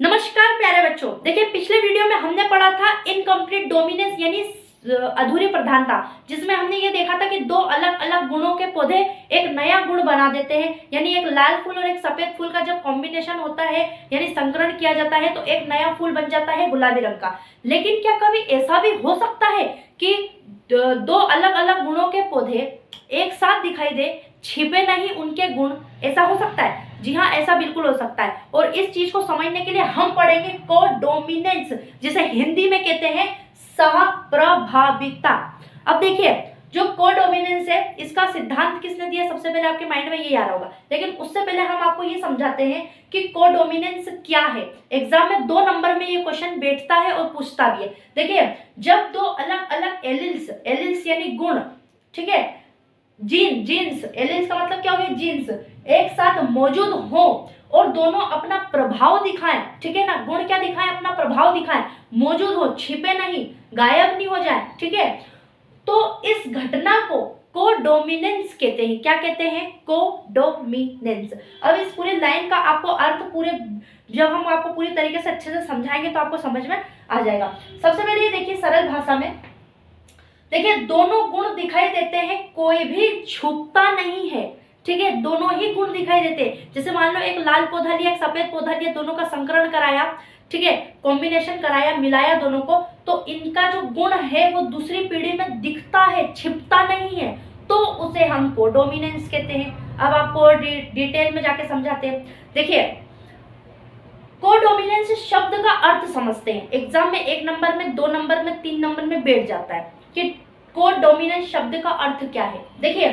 नमस्कार प्यारे बच्चों, देखिए पिछले वीडियो में हमने पढ़ा था इनकम्प्लीट डोमिनेंस यानी अधूरी प्रधानता, जिसमें हमने ये देखा था कि दो अलग अलग गुणों के पौधे एक नया गुण बना देते हैं। यानी एक लाल फूल और एक सफेद फूल का जब कॉम्बिनेशन होता है यानी संकरण किया जाता है तो एक नया फूल बन जाता है गुलाबी रंग का। लेकिन क्या कभी ऐसा भी हो सकता है कि दो अलग अलग गुणों के पौधे एक साथ दिखाई दे, छिपे नहीं उनके गुण? ऐसा हो सकता है? जी हाँ, ऐसा बिल्कुल हो सकता है। और इस चीज को समझने के लिए हम पढ़ेंगे कोडोमिनेंस, जिसे हिंदी में कहते हैं सहप्रभाविता। अब देखिए, जो कोडोमिनेंस है इसका सिद्धांत किसने दिया? सबसे पहले आपके माइंड में ये आ रहा होगा, लेकिन उससे पहले हम आपको ये समझाते हैं कि कोडोमिनेंस क्या है। एग्जाम में 2 नंबर में ये क्वेश्चन बैठता है और पूछता भी है। देखिए, जब दो अलग अलग एलिल्स यानी गुण, ठीक है, जीन्स, एलिल्स का मतलब क्या हो गया? जीन्स, एक साथ मौजूद हो और दोनों अपना प्रभाव दिखाएं, ठीक है ना। गुण क्या दिखाएं? अपना प्रभाव दिखाएं, मौजूद हो, छिपे नहीं, गायब नहीं हो जाए, ठीक है। तो इस घटना को कोडोमिनेंस कहते हैं। क्या कहते हैं? कोडोमिनेंस। अब इस पूरी लाइन का आपको अर्थ जब हम आपको पूरी तरीके से अच्छे से समझाएंगे तो आपको समझ में आ जाएगा। सबसे पहले ये देखिए सरल भाषा में, देखिए दोनों गुण दिखाई देते हैं, कोई भी छुपता नहीं है, ठीक है। दोनों ही गुण दिखाई देते हैं। जैसे मान लो एक लाल पौधा लिया, एक सफेद पौधा लिया, दोनों का संकरण कराया, ठीक है, कॉम्बिनेशन कराया, मिलाया दोनों को, तो इनका जो गुण है वो दूसरी पीढ़ी में दिखता है, छिपता नहीं है, तो उसे हम कोडोमिनेंस कहते हैं। अब आपको डिटेल में जाके समझाते हैं। देखिए, कोडोमिनेंस शब्द का अर्थ समझते हैं। एग्जाम में 1 नंबर में, 2 नंबर में, 3 नंबर में बैठ जाता है कि कोडोमिनेंस शब्द का अर्थ क्या है। देखिए,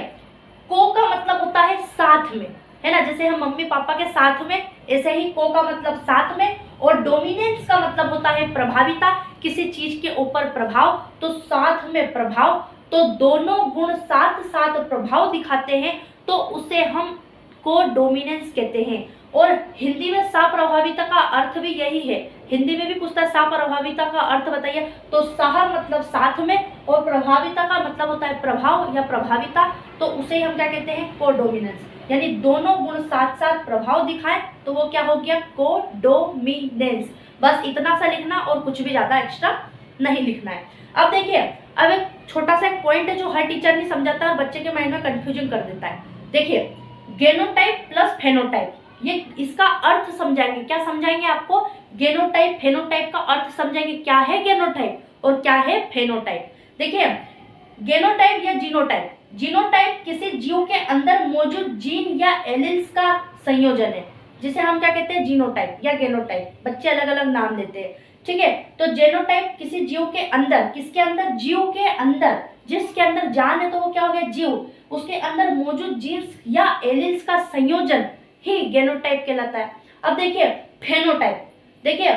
को का मतलब होता है साथ में, है ना। जैसे हम मम्मी पापा के साथ में, ऐसे ही को का मतलब साथ में, और डोमिनेंस का मतलब होता है प्रभाविता, किसी चीज के ऊपर प्रभाव, तो साथ में प्रभाव, तो दोनों गुण साथ साथ प्रभाव दिखाते हैं तो उसे हम कोडोमिनेंस कहते हैं। और हिंदी में सप्रभाविता का अर्थ भी यही है। हिंदी में भी पूछता है सप्रभाविता का अर्थ बताइए, तो सह मतलब साथ में और प्रभाविता का मतलब होता है प्रभाव या प्रभाविता, तो उसे हम क्या कहते हैं? कोडोमिनेंस। यानी दोनों गुण साथ साथ प्रभाव दिखाएं तो वो क्या हो गया? कोडोमिनेंस। बस इतना सा लिखना और कुछ भी ज्यादा एक्स्ट्रा नहीं लिखना है। अब देखिए, अब एक छोटा सा एक पॉइंट है जो हर टीचर नहीं समझाता और बच्चे के माइंड में कंफ्यूजन कर देता है। देखिए, गेनोटाइप प्लस फेनोटाइप, ये इसका अर्थ समझाएंगे। क्या समझाएंगे आपको? गेनोटाइप फेनोटाइप का अर्थ समझाएंगे। क्या है गेनोटाइप और क्या है फेनोटाइप? देखिए, गेनोटाइप या जीनोटाइप, जीनोटाइप किसी जीव के अंदर मौजूद जीन या एलिल्स का संयोजन है, जिसे हम क्या कहते हैं? जीनोटाइप या गेनोटाइप। बच्चे अलग अलग नाम देते हैं, ठीक है। तो जेनोटाइप किसी जीव के अंदर, किसके अंदर? जीव के अंदर, जिसके अंदर जान है तो वो क्या हो गया? जीव, उसके अंदर मौजूद जीन्स या एलिल्स का संयोजन ही गेनोटाइप कहलाता है। अब देखिए फेनोटाइप, देखिए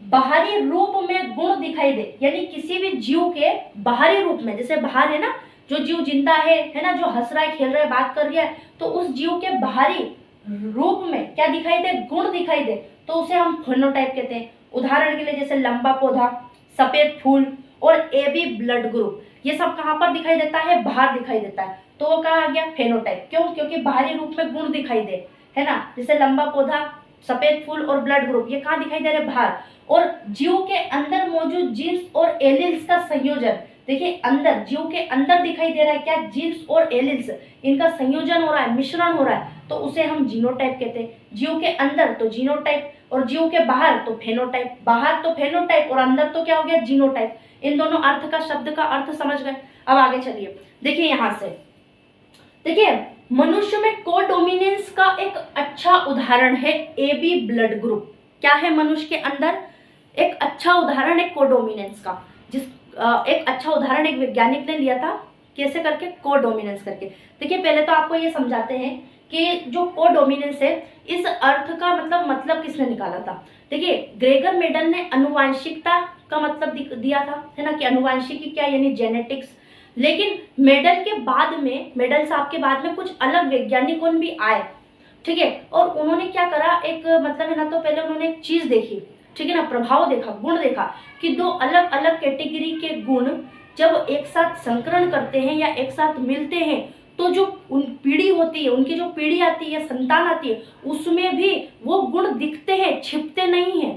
बाहरी रूप में गुण दिखाई दे, यानी किसी भी जीव के बाहरी रूप में, जैसे बाहर है ना, जो जीव जिंदा है ना, जो हंस रहा है, खेल रहा है, बात कर रहा है, तो उस जीव के बाहरी रूप में क्या दिखाई दे? गुण दिखाई दे, तो उसे हम फेनोटाइप कहते हैं। उदाहरण के लिए जैसे लंबा पौधा, सफेद फूल और AB ब्लड ग्रुप, ये सब कहाँ पर दिखाई देता है? बाहर दिखाई देता है, तो वो कहाँ आ गया? फेनोटाइप। क्यों? क्योंकि बाहरी रूप में गुण दिखाई दे, है ना। जैसे लंबा पौधा, सफेद फूल और ब्लड ग्रुप, ये कहाँ दिखाई दे रहे? बाहर। और जीव के अंदर मौजूद जीन्स और एलिल्स का संयोजन, देखिए अंदर, जीव के अंदर दिखाई दे रहा है क्या? जीन्स और एलिल्स, इनका संयोजन हो रहा है, मिश्रण हो रहा है, तो उसे हम जीनोटाइप कहते हैं। जीव के अंदर तो जीनोटाइप और जीव के बाहर तो फेनोटाइप। बाहर तो फेनोटाइप और अंदर तो क्या हो गया? जीनोटाइप। इन दोनों अर्थ का, शब्द का अर्थ समझ गए। अब आगे चलिए, देखिए यहां से, देखिए मनुष्य में कोडोमिनेंस का एक अच्छा उदाहरण है AB ब्लड ग्रुप। क्या है मनुष्य के अंदर? एक अच्छा उदाहरण है कोडोमिनेंस का, जिस एक अच्छा उदाहरण एक वैज्ञानिक ने लिया था, कैसे करके? कोडोमिनेंस करके। देखिए पहले तो आपको ये समझाते हैं कि जो कोडोमिनेंस है, इस अर्थ का मतलब किसने निकाला था। देखिए, ग्रेगर मेडल ने आनुवांशिकता का मतलब दिया था, है ना, कि आनुवांशिकी क्या, यानी जेनेटिक्स। लेकिन मेडल के बाद में, मेडल साहब के बाद में कुछ अलग वैज्ञानिकों भी आए, ठीक है, और उन्होंने क्या करा, एक है ना, तो पहले उन्होंने एक चीज देखी, ठीक है ना, प्रभाव देखा, गुण देखा कि दो अलग अलग कैटेगरी के गुण जब एक साथ संकरण करते हैं या एक साथ मिलते हैं तो जो उन पीढ़ी होती है, उनकी जो पीढ़ी आती है, संतान आती है, उसमें भी वो गुण दिखते हैं, छिपते नहीं है,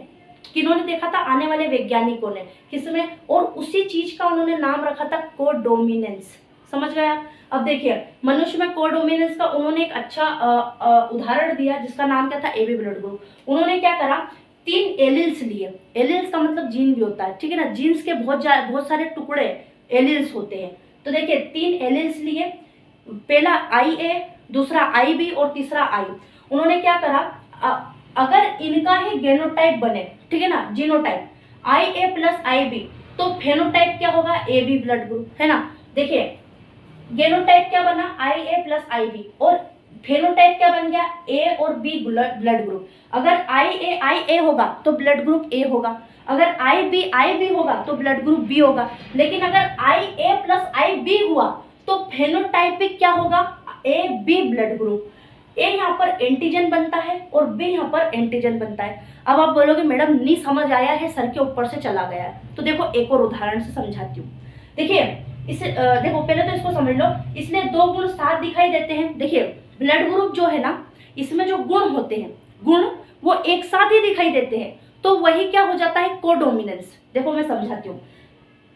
किन्होंने देखा था? आने वाले वैज्ञानिकों ने। किसमें? और उसी चीज का उन्होंने नाम रखा था कोडोमिनेंस। समझ गए आप? अब देखिए मनुष्य में कोडोमिनेंस का उन्होंने एक अच्छा उदाहरण दिया जिसका नाम क्या था? AB blood group. उन्होंने क्या करा? 3 एलिल्स लिए। एलिल्स का मतलब जीन भी होता है, ठीक है ना? जीन्स के बहुत सारे टुकड़े एलिल्स होते हैं। तो देखिए 3 एलिल्स लिए, पहला IA, दूसरा IB और तीसरा I। उन्होंने क्या करा? अगर इनका ही गेनोटाइप बने, ठीक है ना, जीनोटाइप IA प्लस IB, तो फेनोटाइप क्या होगा? AB ब्लड ग्रुप, है ना? देखिए गेनोटाइप क्या बना? IA प्लस IB, और फेनोटाइप क्या बन गया? A और B ब्लड ग्रुप। अगर IA होगा तो ब्लड ग्रुप A होगा, अगर IB होगा तो ब्लड ग्रुप B होगा। लेकिन अगर IA प्लस IB हुआ तो फेनोटाइपिक क्या होगा? AB blood group. A यहाँ पर एंटीजन बनता है और B यहाँ पर एंटीजन बनता है। अब आप बोलोगे मैडम नहीं समझ आया है, सर के ऊपर से चला गया है। तो देखो एक और उदाहरण से समझाती हूँ। देखिए इसे देखो पहले तो इसको समझ लो। इसलिए 2 गुण साथ दिखाई देते हैं। देखिए ब्लड ग्रुप जो है ना, इसमें जो गुण होते हैं, गुण वो एक साथ ही दिखाई देते हैं, तो वही क्या हो जाता है? कोडोमिनेंस। देखो मैं समझाती हूँ।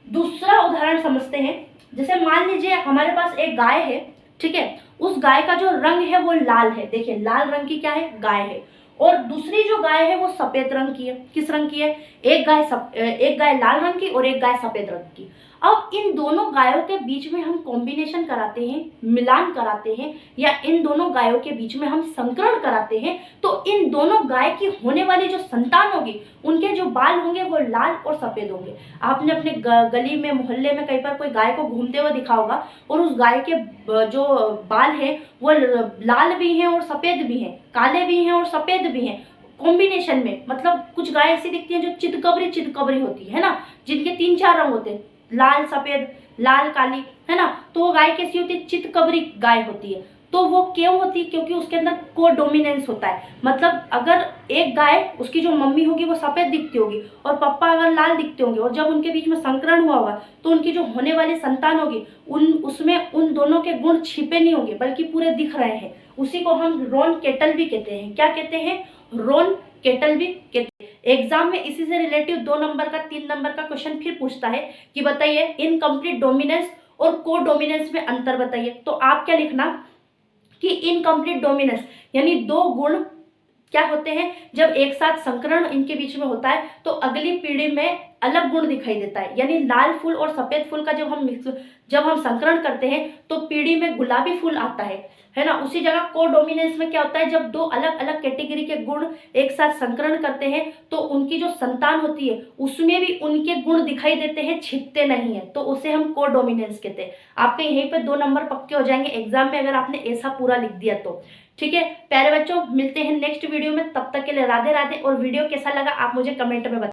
दूसरा उदाहरण समझते हैं। जैसे मान लीजिए हमारे पास एक गाय है, ठीक है? उस गाय का जो रंग है वो लाल है। देखिए लाल रंग की क्या है? गाय है। और दूसरी जो गाय है वो सफेद रंग की है। किस रंग की है? एक गाय लाल रंग की और एक गाय सफेद रंग की। अब इन दोनों गायों के बीच में हम कॉम्बिनेशन कराते हैं, मिलान कराते हैं, या इन दोनों गायों के बीच में हम संकरण कराते हैं, तो इन दोनों गाय की होने वाली जो संतान होगी, उनके जो बाल होंगे वो लाल और सफेद होंगे। आपने अपने गली में, मोहल्ले में कई बार कोई गाय को घूमते हुए दिखा होगा, और उस गाय के जो बाल हैं वो लाल भी हैं और सफेद भी हैं, काले भी हैं और सफेद भी हैं, कॉम्बिनेशन में। मतलब कुछ गाय ऐसी दिखती हैं जो चितकबरी होती है ना, जिनके 3-4 रंग होते हैं, लाल सफेद, लाल काली, है ना? तो वो गाय कैसी होती है? चितकबरी गाय होती है। तो वो क्यों होती है? क्योंकि उसके अंदर कोडोमिनेंस होता है। मतलब अगर एक गाय, उसकी जो मम्मी होगी वो सफेद दिखती होगी और पापा अगर लाल दिखते होंगे, और जब उनके बीच में संकरण हुआ होगा तो उनकी जो होने वाली संतान होगी उसमें उन दोनों के गुण छिपे नहीं होंगे बल्कि पूरे दिख रहे हैं। उसी को हम रोन केटल भी कहते हैं। क्या कहते हैं? रोन केटल भी कहते हैं। एग्जाम में इसी से रिलेटिव 2 नंबर का 3 नंबर का क्वेश्चन फिर पूछता है कि बताइए इनकम्प्लीट डोमिनेंस और कोडोमिनेंस में अंतर बताइए। तो आप क्या लिखना कि इनकम्प्लीट डोमिनेंस यानी 2 गुण क्या होते हैं, जब एक साथ संकरण इनके बीच में होता है तो अगली पीढ़ी में अलग गुण दिखाई देता है। यानी लाल फूल और सफेद फूल का जब हम संकरण करते हैं तो पीढ़ी में गुलाबी फूल आता है ना? उसी जगह कोडोमिनेंस में क्या होता है? जब 2 अलग अलग कैटेगरी के गुण एक साथ संकरण करते हैं तो उनकी जो संतान होती है उसमें भी उनके गुण दिखाई देते हैं, छिपते नहीं है, तो उसे हम कोडोमिनेंस कहते हैं। आपके यहीं पे 2 नंबर पक्के हो जाएंगे एग्जाम में अगर आपने ऐसा पूरा लिख दिया तो। ठीक है प्यारे बच्चों, मिलते हैं नेक्स्ट वीडियो में। तब तक के लिए राधे राधे। और वीडियो कैसा लगा आप मुझे कमेंट में बताएं।